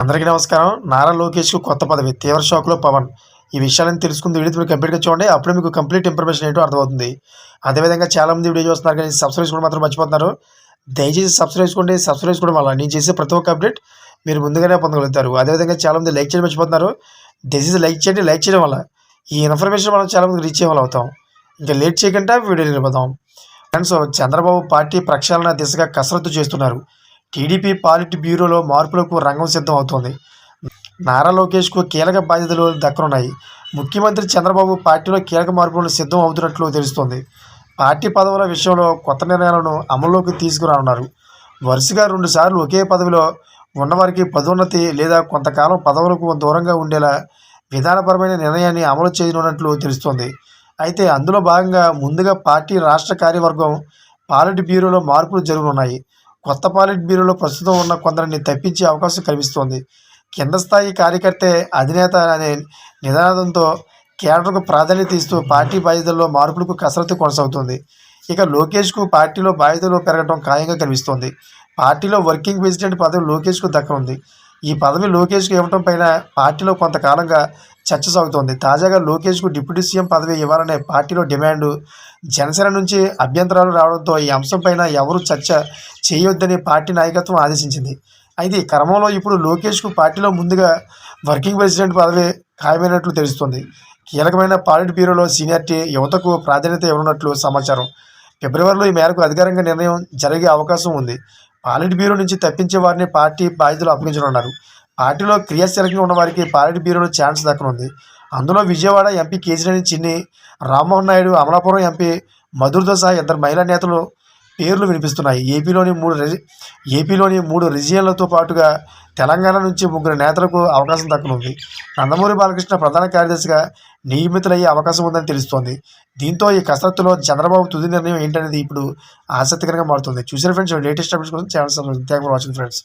అందరికీ నమస్కారం. నారా లోకేష్‌కు కొత్త పదవి. తీవ్ర షాక్‌లో పవన్. ఈ విషయాలన్నీ తెలుసుకుంది వీడియో మీరు కంప్లీట్‌గా చూడండి. అప్పుడే మీకు కంప్లీట్ ఇన్ఫర్మేషన్ ఏంటో అర్థమవుతుంది. అదేవిధంగా చాలామంది వీడియో చూస్తున్నారు కానీ సబ్స్క్రైబ్ చేసుకోవడం మాత్రం మర్చిపోతున్నారు. దయచేసి సబ్స్క్రైబ్ చేసుకోండి. సబ్స్క్రైబ్ చేసుకోవడం వల్ల నేను చేసే ప్రతి ఒక్క అప్డేట్ మీరు ముందుగానే పొందగలుగుతారు. అదేవిధంగా చాలామంది లైక్ చేయడం మర్చిపోతున్నారు. దయచేసి లైక్ చేయండి. లైక్ చేయడం వల్ల ఈ ఇన్ఫర్మేషన్ మనం చాలామందికి రీచ్ అయ్యే అవుతాం. ఇంకా లేట్ చేయకుండా వీడియోకి వెళ్ళిపోదాం. ఫ్రెండ్స్, చంద్రబాబు పార్టీ ప్రక్షాళన దిశగా కసరత్తు చేస్తున్నారు. టీడీపీ పాలిట్ బ్యూరోలో మార్పులకు రంగం సిద్ధం అవుతోంది. నారా లోకేష్కు కీలక బాధ్యతలు దక్కనున్నాయి. ముఖ్యమంత్రి చంద్రబాబు పార్టీలో కీలక మార్పులను సిద్ధం అవుతున్నట్లు తెలుస్తోంది. పార్టీ పదవుల విషయంలో కొత్త నిర్ణయాలను అమల్లోకి తీసుకురానున్నారు. వరుసగా 2 సార్లు ఒకే పదవిలో ఉన్నవారికి పదోన్నతి లేదా కొంతకాలం పదవులకు దూరంగా ఉండేలా విధానపరమైన నిర్ణయాన్ని అమలు చేయనున్నట్లు తెలుస్తోంది. అయితే అందులో భాగంగా ముందుగా పార్టీ రాష్ట్ర కార్యవర్గం పాలిట్ బ్యూరోలో మార్పులు జరగనున్నాయి. కొత్త పాలిట్ బ్యూరోలో ప్రస్తుతం ఉన్న కొందరిని తప్పించే అవకాశం కనిపిస్తోంది. కింద స్థాయి కార్యకర్తే అధినేత అనే నినాదంతో కేడర్కు ప్రాధాన్యత ఇస్తూ పార్టీ బాధ్యతల్లో మార్పులకు కసరత్తు కొనసాగుతుంది. ఇక లోకేష్కు పార్టీలో బాధ్యతలు పెరగడం ఖాయంగా కనిపిస్తోంది. పార్టీలో వర్కింగ్ ప్రెసిడెంట్ పదవి లోకేష్కు దక్కనుంది. ఈ పదవి లోకేష్కు ఇవ్వడం పైన పార్టీలో కొంతకాలంగా చర్చ సాగుతోంది. తాజాగా లోకేష్కు డిప్యూటీ సీఎం పదవి ఇవ్వాలనే పార్టీలో డిమాండు, జనసేన నుంచి అభ్యంతరాలు రావడంతో ఈ అంశంపైన ఎవరూ చర్చ చేయొద్దని పార్టీ నాయకత్వం ఆదేశించింది. అయితే ఈ క్రమంలో ఇప్పుడు లోకేష్కు పార్టీలో ముందుగా వర్కింగ్ ప్రెసిడెంట్ పదవి ఖాయమైనట్లు తెలుస్తోంది. కీలకమైన పాలిట్ బ్యూరోలో సీనియారిటీ యువతకు ప్రాధాన్యత ఇవ్వనున్నట్లు సమాచారం. ఫిబ్రవరిలో ఈ మేరకు అధికారికంగా నిర్ణయం జరిగే అవకాశం ఉంది. పాలిట్ బ్యూరో నుంచి తప్పించే వారిని పార్టీ బాధ్యతలు అప్పగించనున్నారు. పార్టీలో క్రియాశీలకంగా ఉన్న వారికి పాలిట్ బ్యూరోలో ఛాన్స్ దక్కనుంది. అందులో విజయవాడ ఎంపీ కేశినేని చిన్ని, రామ్మోహన్ నాయుడు, అమలాపురం ఎంపీ మధుర్తో సహా 2 మహిళా నేతలు పేర్లు వినిపిస్తున్నాయి. ఏపీలోని 3 రీజియన్లతో పాటుగా తెలంగాణ నుంచి 3 నేతలకు అవకాశం దక్కనుంది. నందమూరి బాలకృష్ణ ప్రధాన కార్యదర్శిగా నియమితులయ్యే అవకాశం ఉందని తెలుస్తోంది. దీంతో ఈ కసరత్తులో చంద్రబాబు తుది నిర్ణయం ఏంటనేది ఇప్పుడు ఆసక్తికరంగా మారుతుంది. చూసారు ఫ్రెండ్స్, లేటెస్ట్ అప్డేట్స్ కోసం channel subscribe. Thanks for watching friends.